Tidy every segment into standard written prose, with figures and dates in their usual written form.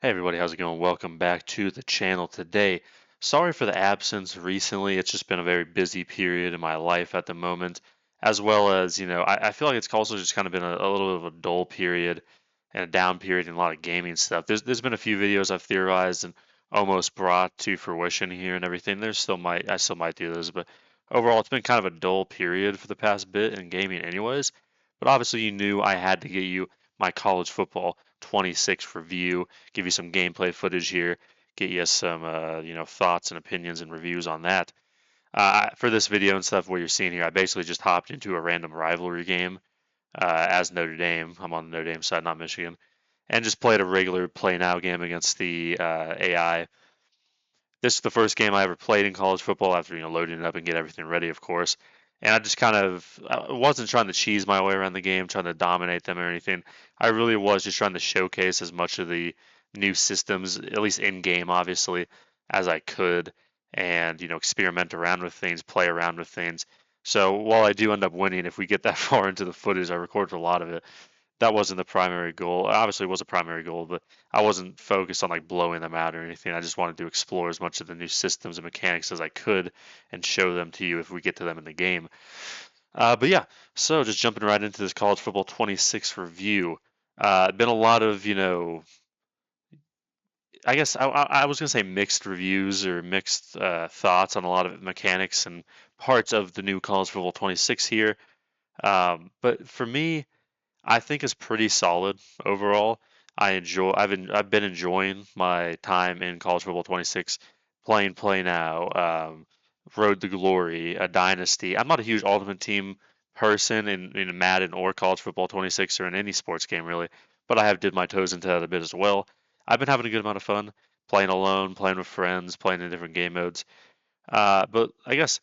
Hey everybody, how's it going? Welcome back to the channel today. Sorry for the absence recently. It's just been a very busy period in my life at the moment, as well as, I feel like it's also just kind of been a little bit of a dull period and a down period in a lot of gaming stuff. There's been a few videos I've theorized and almost brought to fruition here and everything. I still might do those, but overall it's been kind of a dull period for the past bit in gaming anyways. But obviously you knew I had to get you my college football 26 review, give you some gameplay footage here, get you some thoughts and opinions and reviews on that. For this video and stuff, what you're seeing here, I basically just hopped into a random rivalry game as Notre Dame. I'm on the Notre Dame side, not Michigan, and just played a regular play now game against the AI. This is the first game I ever played in college football after loading it up and get everything ready, of course. And I just I wasn't trying to cheese my way around the game, trying to dominate them or anything. I really was just trying to showcase as much of the new systems, at least in game, obviously, as I could, and experiment around with things, play around with things. So while I do end up winning, if we get that far into the footage, I recorded a lot of it, that wasn't the primary goal. Obviously, it was a primary goal, but I wasn't focused on like blowing them out or anything. I just wanted to explore as much of the new systems and mechanics as I could and show them to you if we get to them in the game. But yeah, so just jumping right into this college football 26 review. Been a lot of, I guess I was gonna say mixed reviews or mixed thoughts on a lot of mechanics and parts of the new college football 26 here. But for me, I think it's pretty solid overall. I've been enjoying my time in college football 26, playing Play Now, Road to Glory, a Dynasty. I'm not a huge Ultimate Team person in Madden or college football 26 or in any sports game really, but I have did my toes into that a bit as well. I've been having a good amount of fun playing alone, playing with friends, playing in different game modes. But I guess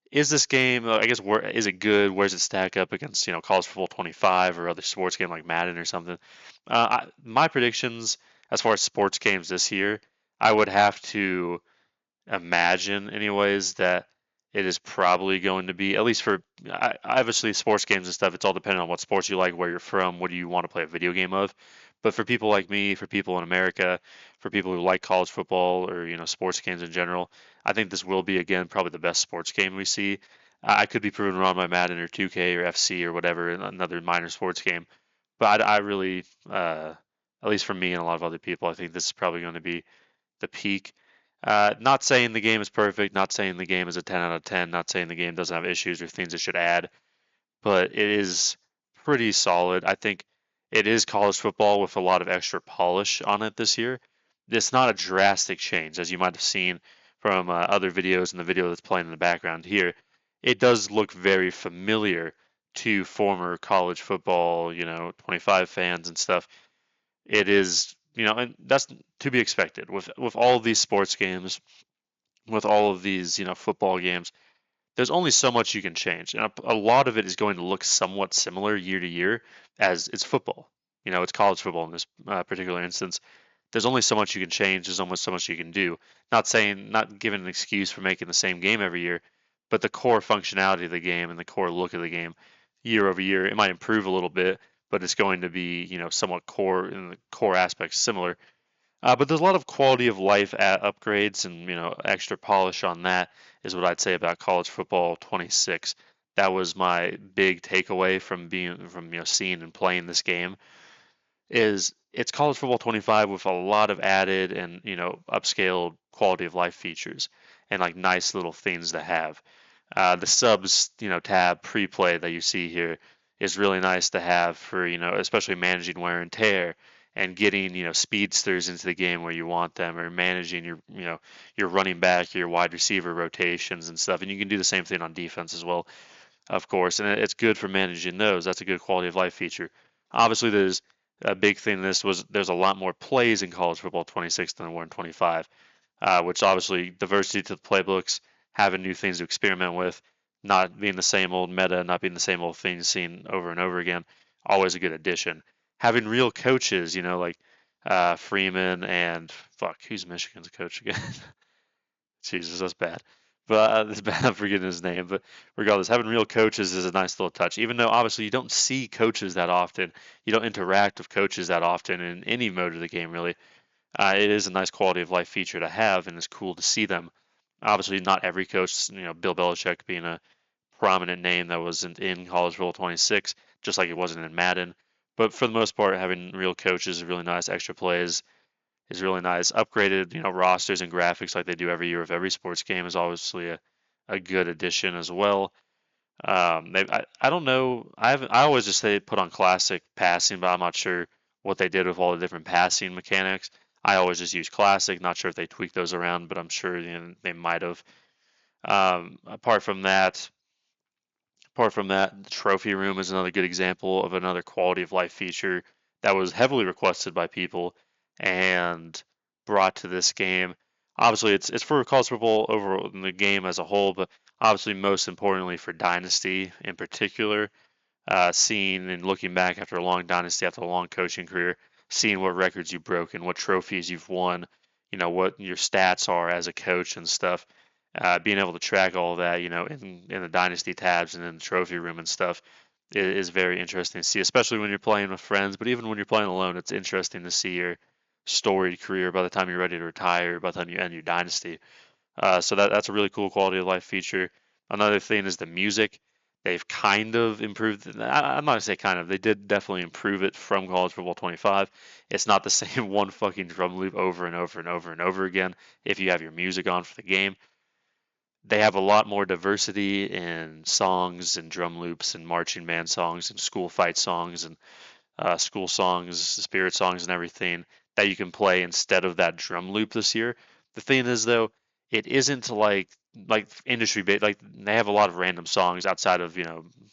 is this game? I guess where is it good? Where does it stack up against college football 25 or other sports game like Madden or something? My predictions as far as sports games this year, I would have to imagine, anyways, that it is probably going to be at least for obviously sports games and stuff. It's all dependent on what sports you like, where you're from, what do you want to play a video game of. But for people like me, for people in America, for people who like college football or sports games in general, I think this will be again probably the best sports game we see. I could be proven wrong by Madden or 2K or FC or whatever, another minor sports game. But I really, at least for me and a lot of other people, I think this is probably going to be the peak. Not saying the game is perfect, not saying the game is a 10 out of 10, not saying the game doesn't have issues or things it should add, but it is pretty solid. I think it is college football with a lot of extra polish on it this year. It's not a drastic change, as you might have seen from other videos and the video that's playing in the background here. It does look very familiar to former college football, 25 fans and stuff. It is, and that's to be expected with all of these sports games, with all of these, football games. There's only so much you can change, and a lot of it is going to look somewhat similar year to year, as it's football. It's college football in this particular instance. There's only so much you can change. There's almost so much you can do. Not giving an excuse for making the same game every year, but the core functionality of the game and the core look of the game, year over year, it might improve a little bit, but it's going to be, somewhat core in the core aspects similar. But there's a lot of quality of life upgrades and extra polish on that is what I'd say about college football 26. That was my big takeaway from seeing and playing this game is it's college football 25 with a lot of added and upscaled quality of life features and like nice little things to have. The subs tab pre-play that you see here is really nice to have for especially managing wear and tear and getting speedsters into the game where you want them, or managing your running back, your wide receiver rotations and stuff. And you can do the same thing on defense as well, of course, and it's good for managing those. That's a good quality of life feature. Obviously, there's a big thing. There's a lot more plays in college football 26 than there were in 25, which obviously diversity to the playbooks, having new things to experiment with, not being the same old meta, not being the same old thing seen over and over again. Always a good addition. Having real coaches, like Freeman and fuck, who's Michigan's coach again? Jesus, that's bad. But it's bad I'm forgetting his name. But regardless, having real coaches is a nice little touch. Even though obviously you don't see coaches that often, you don't interact with coaches that often in any mode of the game really. It is a nice quality of life feature to have, and it's cool to see them. Obviously, not every coach, Bill Belichick being a prominent name that wasn't in College Football 26, just like it wasn't in Madden. But for the most part, having real coaches is really nice. Extra plays is really nice. Upgraded, rosters and graphics like they do every year with every sports game is obviously a good addition as well. I don't know. I always just say put on classic passing, but I'm not sure what they did with all the different passing mechanics. I always just use classic. Not sure if they tweaked those around, but I'm sure they might have. Um, apart from that, Apart from that, the trophy room is another good example of another quality of life feature that was heavily requested by people and brought to this game. Obviously, it's for college football over in the game as a whole, but obviously most importantly for Dynasty in particular. Seeing and looking back after a long dynasty, after a long coaching career, seeing what records you've broken, what trophies you've won, what your stats are as a coach and stuff. Being able to track all of that, in the dynasty tabs and in the trophy room and stuff is very interesting to see, especially when you're playing with friends. But even when you're playing alone, it's interesting to see your storied career by the time you're ready to retire, by the time you end your dynasty. So that's a really cool quality of life feature. Another thing is the music. They've kind of improved. I'm not gonna say kind of. They did definitely improve it from College Football 25. It's not the same one fucking drum loop over and over and over and over again. If you have your music on for the game, they have a lot more diversity in songs and drum loops and marching band songs and school fight songs and school songs, spirit songs, and everything that you can play instead of that drum loop this year. The thing is, though, it isn't like industry based. Like they have a lot of random songs outside of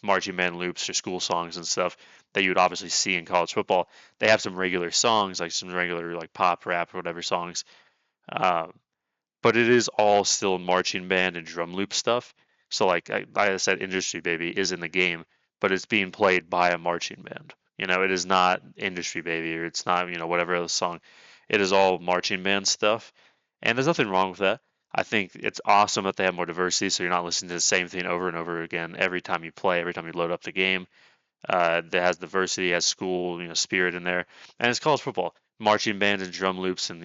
marching band loops or school songs and stuff that you would obviously see in college football. They have some regular songs, like some regular like pop, rap, or whatever songs. Uh, but it is all still marching band and drum loop stuff. So like I said, Industry Baby is in the game, but it's being played by a marching band. It is not Industry Baby or it's not whatever other song. It is all marching band stuff, and there's nothing wrong with that. I think it's awesome that they have more diversity, so you're not listening to the same thing over and over again every time you play, every time you load up the game. That has diversity, has school, spirit in there, and it's college football. Marching bands and drum loops and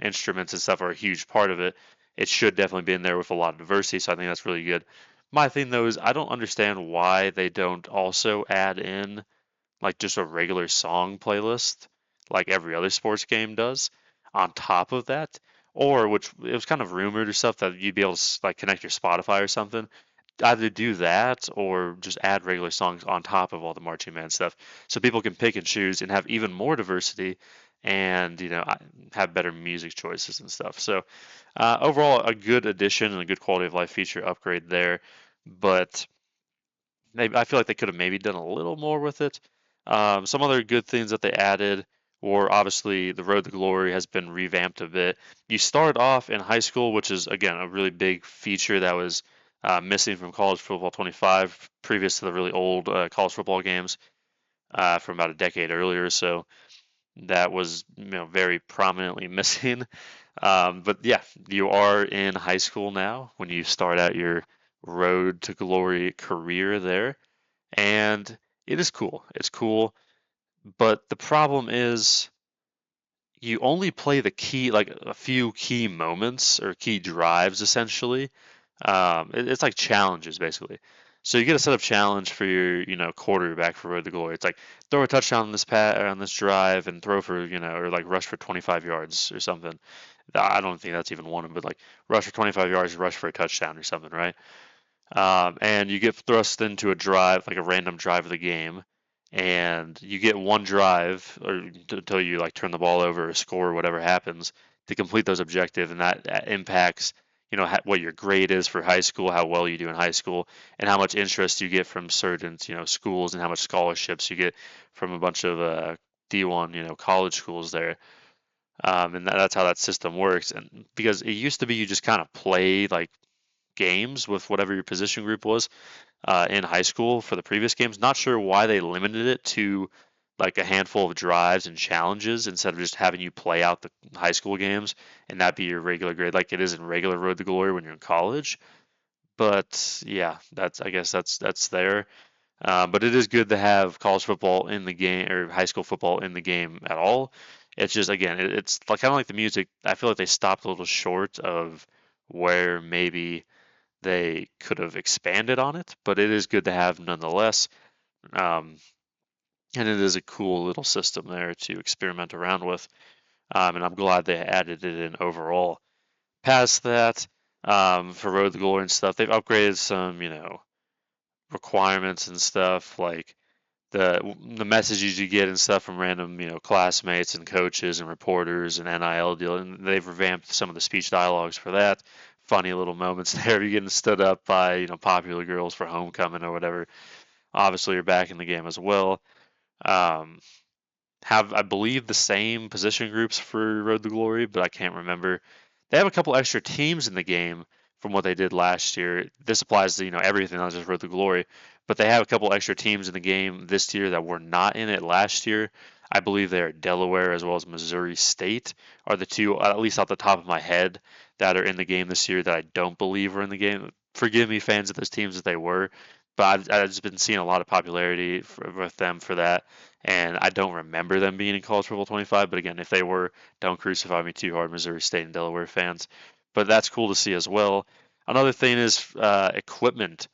instruments and stuff are a huge part of it. It should definitely be in there with a lot of diversity, so I think that's really good. My thing though is I don't understand why they don't also add in like just a regular song playlist like every other sports game does on top of that, or which it was kind of rumored or stuff that you'd be able to like connect your Spotify or something. Either do that or just add regular songs on top of all the marching band stuff so people can pick and choose and have even more diversity and have better music choices and stuff. So overall a good addition and a good quality of life feature upgrade there, but maybe I feel like they could have maybe done a little more with it. Some other good things that they added were obviously the Road to Glory has been revamped a bit. You start off in high school, which is again a really big feature that was missing from College Football 25, previous to the really old college football games from about a decade earlier. So that was very prominently missing. But yeah, you are in high school now when you start out your Road to Glory career there, and it is cool. It's cool, but the problem is you only play the key, like a few key moments or key drives, essentially. It's like challenges basically. So you get a set up challenge for your, quarterback for Road to Glory. It's like throw a touchdown on this on this drive and throw for, or like rush for 25 yards or something. I don't think that's even one, but like rush for 25 yards, rush for a touchdown or something, right? And you get thrust into a drive, like a random drive of the game, and you get one drive or until you like turn the ball over or score or whatever happens to complete those objectives, and that impacts what your grade is for high school, how well you do in high school, and how much interest you get from certain schools, and how much scholarships you get from a bunch of D1 college schools there. And that's how that system works. And because it used to be you just kind of play like games with whatever your position group was in high school for the previous games. Not sure why they limited it to like a handful of drives and challenges instead of just having you play out the high school games and that be your regular grade like it is in regular Road to Glory when you're in college. But yeah, I guess that's there. But it is good to have college football in the game or high school football in the game at all. It's just again, it's like kind of like the music. I feel like they stopped a little short of where maybe they could have expanded on it, but it is good to have nonetheless. Um, and it is a cool little system there to experiment around with. And I'm glad they added it in overall. Past that, for Road to Glory and stuff, they've upgraded some, requirements and stuff like the messages you get and stuff from random, classmates and coaches and reporters and NIL deal, and they've revamped some of the speech dialogues for that. Funny little moments there. You're getting stood up by, popular girls for homecoming or whatever. Obviously, you're back in the game as well. Um, have I believe the same position groups for Road to Glory, but I can't remember. They have a couple extra teams in the game from what they did last year. This applies to everything, not just Road to Glory, but they have a couple extra teams in the game this year that were not in it last year. I believe they are Delaware as well as Missouri State are the two, at least off the top of my head, that are in the game this year that I don't believe were in the game. Forgive me, fans of those teams, if they were, but I've just been seeing a lot of popularity with them for that, and I don't remember them being in College Football 25. But again, if they were, don't crucify me too hard, Missouri State and Delaware fans. But that's cool to see as well. Another thing is equipment,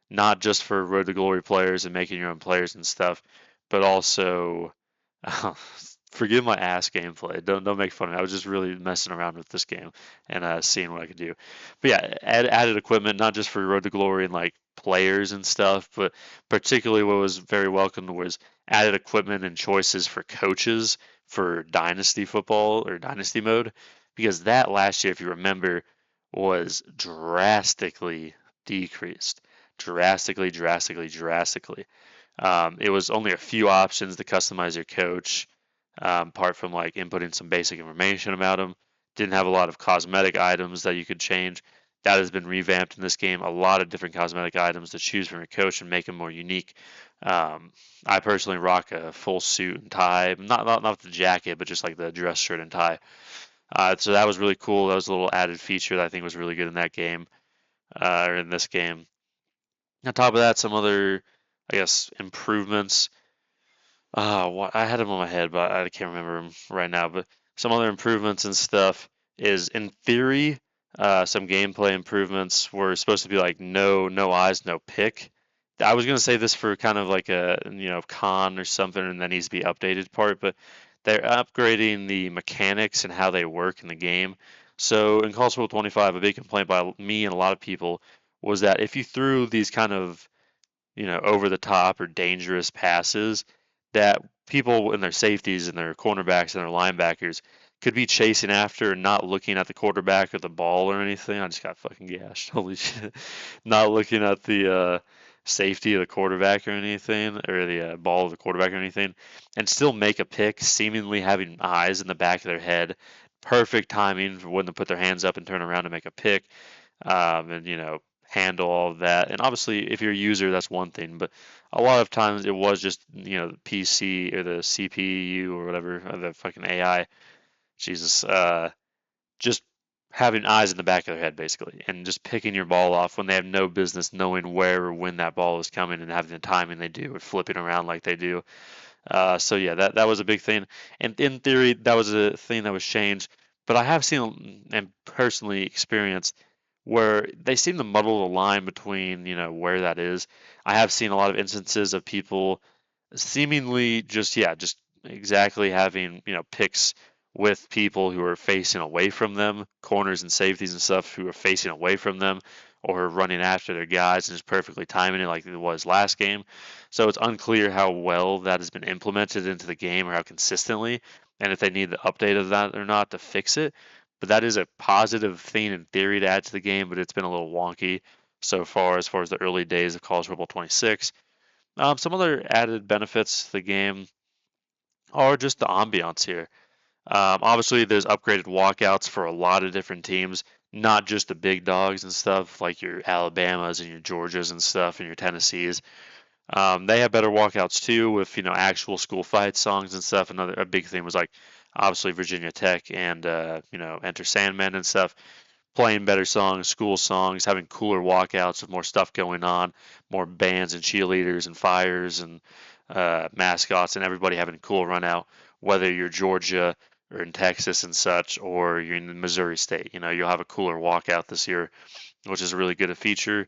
not just for Road to Glory players and making your own players and stuff, but also forgive my ass gameplay. Don't make fun of me. I was just really messing around with this game and seeing what I could do. But yeah, added equipment, not just for Road to Glory and like players and stuff, but particularly what was very welcomed was added equipment and choices for coaches for Dynasty football or Dynasty mode, because that last year, if you remember, was drastically decreased. Drastically, drastically, drastically. It was only a few options to customize your coach, apart from like inputting some basic information about him. Didn't have a lot of cosmetic items that you could change. That has been revamped in this game. A lot of different cosmetic items to choose from your coach and make him more unique. Um, I personally rock a full suit and tie, not the jacket, but just like the dress shirt and tie. So that was really cool. That was a little added feature that I think was really good in that game, or in this game. On top of that, some other, I guess, improvements. What I had them on my head, but I can't remember them right now. But some other improvements and stuff is, in theory, some gameplay improvements were supposed to be like no eyes, no pick. I was gonna say this for kind of like a con or something, and that needs to be updated part, but they're upgrading the mechanics and how they work in the game. So in College Football 25, a big complaint by me and a lot of people was that if you threw these kind of over the top or dangerous passes, that people in their safeties and their cornerbacks and their linebackers could be chasing after and not looking at the quarterback or the ball or anything. I just got fucking gashed. Holy shit. Not looking at the safety of the quarterback or anything, or the ball of the quarterback or anything, and still make a pick, seemingly having eyes in the back of their head. Perfect timing for when to put their hands up and turn around to make a pick. And handle all of that. And obviously, if you're a user, that's one thing. But a lot of times, it was just the PC or the CPU or whatever, or the fucking AI. Jesus, just having eyes in the back of their head, basically, and just picking your ball off when they have no business knowing where or when that ball is coming and having the timing they do, or flipping around like they do. So yeah, that was a big thing. And in theory, that was a thing that was changed. But I have seen and personally experienced where they seem to muddle the line between, where that is. I have seen a lot of instances of people seemingly just exactly having, picks with people who are facing away from them, corners and safeties and stuff who are facing away from them or running after their guys and just perfectly timing it like it was last game. So it's unclear how well that has been implemented into the game or how consistently, and if they need the update of that or not to fix it. But that is a positive thing in theory to add to the game, but it's been a little wonky so far as the early days of College Football 26. Some other added benefits to the game are just the ambiance here. Obviously, there's upgraded walkouts for a lot of different teams, not just the big dogs and stuff like your Alabamas and your Georgias and stuff and your Tennessees. They have better walkouts too, with actual school fight songs and stuff. Another a big thing was like obviously Virginia Tech and Enter Sandman and stuff, playing better songs, school songs, having cooler walkouts with more stuff going on, more bands and cheerleaders and fires and mascots and everybody having a cool run out. Whether you're Georgia or in Texas and such, or you're in Missouri State. You'll have a cooler walkout this year, which is a really good a feature.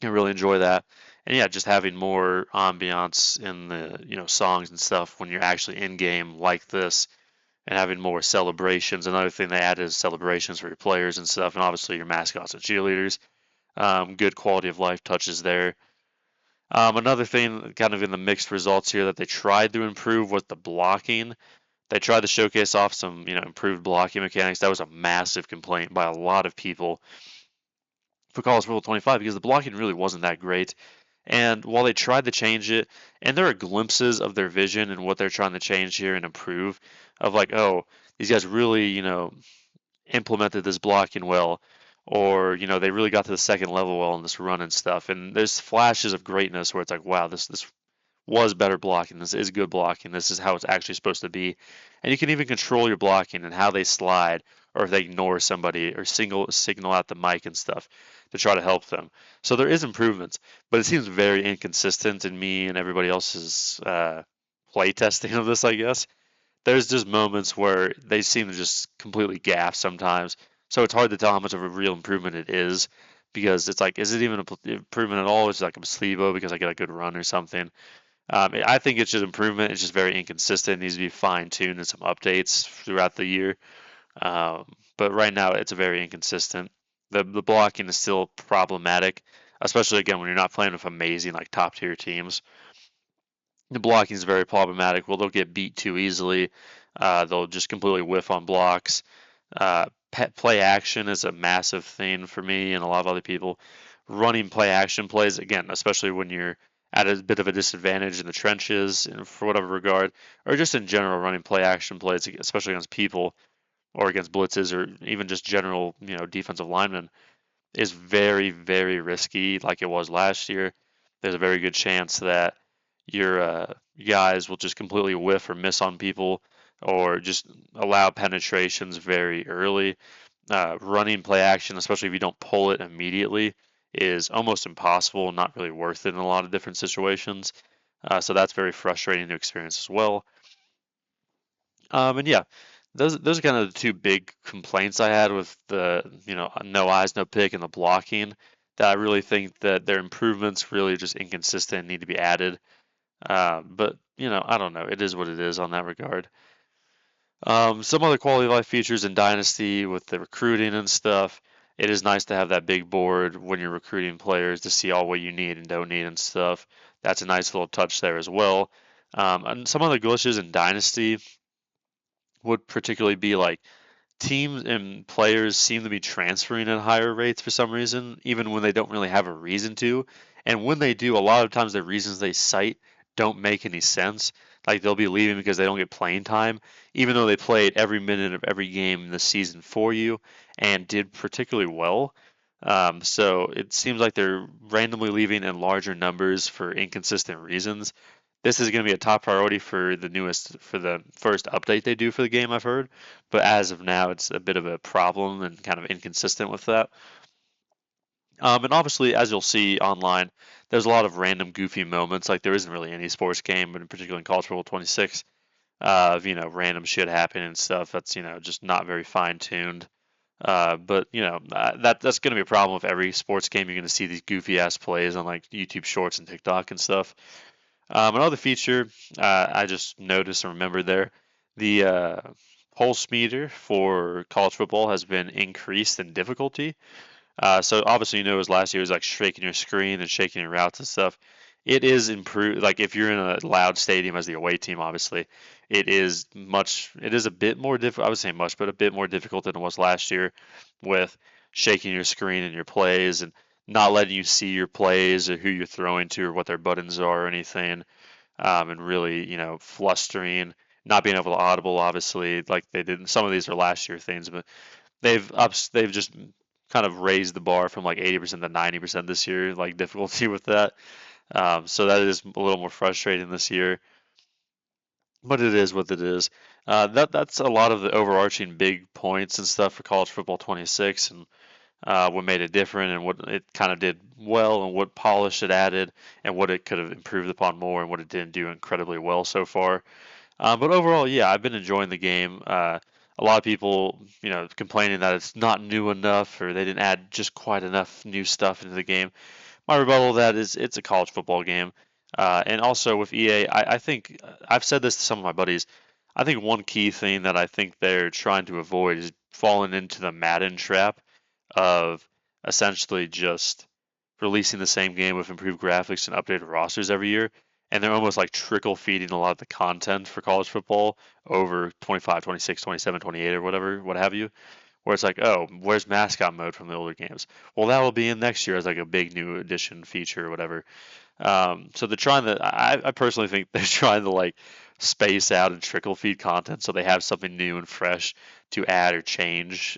I really enjoy that. And yeah, just having more ambiance in the, songs and stuff when you're actually in game like this, and having more celebrations. Another thing they added is celebrations for your players and stuff, and obviously your mascots and cheerleaders. Good quality of life touches there. Another thing, kind of in the mixed results here, that they tried to improve was the blocking. They tried to showcase off some, improved blocking mechanics. That was a massive complaint by a lot of people for College Football 25 because the blocking really wasn't that great. And while they tried to change it, and there are glimpses of their vision and what they're trying to change here and improve, of like, oh, these guys really, implemented this blocking well, or they really got to the second level well in this run and stuff. And there's flashes of greatness where it's like, wow, this was better blocking. This is good blocking. This is how it's actually supposed to be. And you can even control your blocking and how they slide, or if they ignore somebody, or signal out the mic and stuff to try to help them. So there is improvements, but it seems very inconsistent in me and everybody else's play testing of this, I guess. There's just moments where they seem to just completely gaff sometimes. So it's hard to tell how much of a real improvement it is, because it's like, is it even an improvement at all? Is it like a placebo because I get a good run or something? I think it's just improvement. It's just very inconsistent. It needs to be fine tuned and some updates throughout the year. But right now, it's very inconsistent. The blocking is still problematic, especially again when you're not playing with amazing like top tier teams. The blocking is very problematic. Well, they'll get beat too easily. They'll just completely whiff on blocks. Play action is a massive thing for me and a lot of other people. Running play action plays, again, especially when you're at a bit of a disadvantage in the trenches and for whatever regard, or just in general, running play action plays, especially against people or against blitzes or even just general, defensive linemen, is very, very risky like it was last year. There's a very good chance that your guys will just completely whiff or miss on people or just allow penetrations very early. Running play action, especially if you don't pull it immediately, is almost impossible and not really worth it in a lot of different situations. So that's very frustrating to experience as well. And yeah, those are kind of the two big complaints I had with the no eyes, no pick, and the blocking. That I really think that their improvements really just inconsistent and need to be added. But I don't know. It is what it is on that regard. Some other quality of life features in Dynasty with the recruiting and stuff. It is nice to have that big board when you're recruiting players to see all what you need and don't need and stuff. That's a nice little touch there as well. And some other glitches in Dynasty would particularly be like teams and players seem to be transferring at higher rates for some reason, even when they don't really have a reason to. And when they do, a lot of times the reasons they cite don't make any sense. Like they'll be leaving because they don't get playing time, even though they played every minute of every game in the season for you and did particularly well. So it seems like they're randomly leaving in larger numbers for inconsistent reasons. This is going to be a top priority for the first update they do for the game, I've heard. But as of now, it's a bit of a problem and kind of inconsistent with that. And obviously, as you'll see online, there's a lot of random goofy moments. Like there isn't really any sports game, but in particular in College Football 26, of random shit happening and stuff. That's just not very fine tuned. But that's going to be a problem with every sports game. You're going to see these goofy ass plays on like YouTube Shorts and TikTok and stuff. Another feature I just noticed and remembered there, the pulse meter for college football has been increased in difficulty. So obviously, it was last year was like shaking your screen and shaking your routes and stuff. It is improved. Like if you're in a loud stadium as the away team, obviously, it is a bit more difficult. I would say much, but a bit more difficult than it was last year with shaking your screen and your plays and not letting you see your plays or who you're throwing to or what their buttons are or anything. And really, flustering, not being able to audible, obviously, like they did. Some of these are last year things, but they've just kind of raised the bar from like 80% to 90% this year, like difficulty with that. So that is a little more frustrating this year, but it is what it is. That's a lot of the overarching big points and stuff for College Football 26 and what made it different and what it kind of did well and what polish it added and what it could have improved upon more and what it didn't do incredibly well so far. But overall, yeah, I've been enjoying the game. A lot of people, complaining that it's not new enough or they didn't add just quite enough new stuff into the game. My rebuttal to that is it's a college football game. And also with EA, I think I've said this to some of my buddies. I think one key thing that I think they're trying to avoid is falling into the Madden trap of essentially just releasing the same game with improved graphics and updated rosters every year. And they're almost like trickle feeding a lot of the content for college football over 25, 26, 27, 28, or whatever, what have you. Where it's like, oh, where's mascot mode from the older games? Well, that will be in next year as like a big new addition feature or whatever. So they're trying to. I personally think they're trying to like space out and trickle feed content so they have something new and fresh to add or change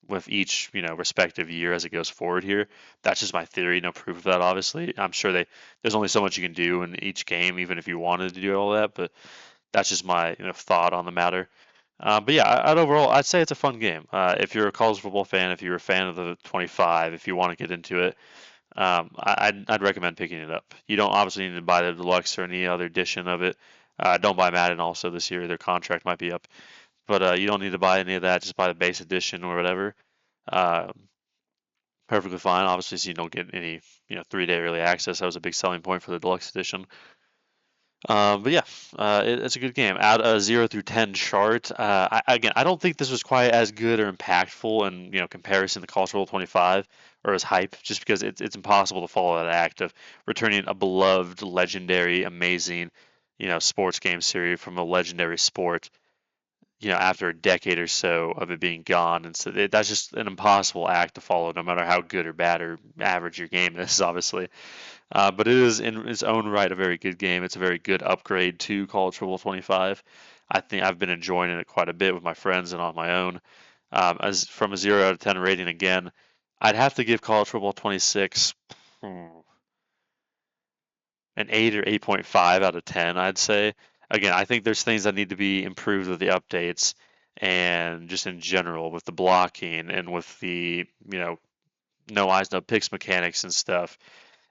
with each respective year as it goes forward here. That's just my theory. No proof of that, obviously. I'm sure there's only so much you can do in each game, even if you wanted to do all that. But that's just my thought on the matter. But yeah, overall, I'd say it's a fun game. If you're a college football fan, if you're a fan of the 25, if you want to get into it, I'd recommend picking it up. You don't obviously need to buy the deluxe or any other edition of it. Don't buy Madden also this year; their contract might be up. But you don't need to buy any of that. Just buy the base edition or whatever. Uh, Perfectly fine. Obviously, so you don't get any 3-day early access. That was a big selling point for the deluxe edition. But yeah, it's a good game. Out a 0 through 10 chart. Again, I don't think this was quite as good or impactful in comparison to College Football 25 or as hype, just because it's impossible to follow that act of returning a beloved, legendary, amazing sports game series from a legendary sport after a decade or so of it being gone. And so that's just an impossible act to follow, no matter how good or bad or average your game is, obviously. But it is in its own right a very good game. It's a very good upgrade to College Football 25. I think I've been enjoying it quite a bit with my friends and on my own. As from a 0 out of 10 rating again, I'd have to give College Football 26 an 8 or 8.5 out of 10, I'd say. Again, I think there's things that need to be improved with the updates and just in general with the blocking and with the, no eyes, no picks mechanics and stuff.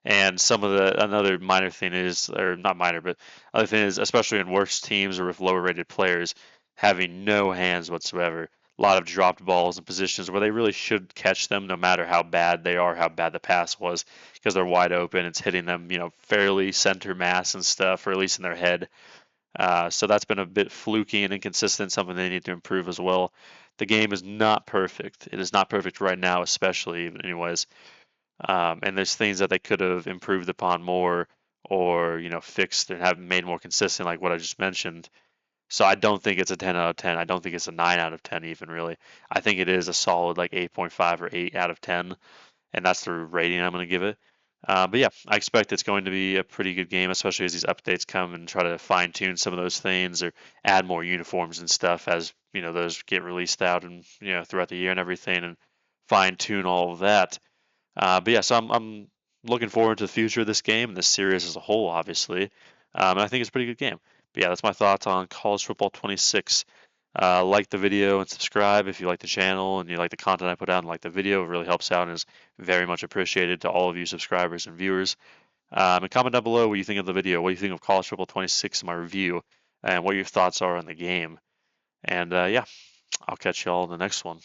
And some of the another minor thing is, or not minor, but other thing is, especially in worse teams or with lower rated players, having no hands whatsoever. A lot of dropped balls in positions where they really should catch them, no matter how bad they are, how bad the pass was, because they're wide open. It's hitting them, fairly center mass and stuff, or at least in their head. So that's been a bit fluky and inconsistent, something they need to improve as well. The game is not perfect. It is not perfect right now, especially, anyways. And there's things that they could have improved upon more or, fixed and have made more consistent, like what I just mentioned. So I don't think it's a 10 out of 10. I don't think it's a 9 out of 10 even really. I think it is a solid like 8.5 or 8 out of 10, and that's the rating I'm going to give it. But yeah, I expect it's going to be a pretty good game, especially as these updates come and try to fine tune some of those things or add more uniforms and stuff as those get released out and throughout the year and everything, and fine tune all of that. But yeah, so I'm looking forward to the future of this game and this series as a whole, obviously. And I think it's a pretty good game. But yeah, that's my thoughts on College Football 26. Like the video and subscribe if you like the channel and you like the content I put out and like the video. It really helps out and is very much appreciated to all of you subscribers and viewers. And comment down below what you think of the video, what you think of College Football 26 in my review, and what your thoughts are on the game. And yeah, I'll catch you all in the next one.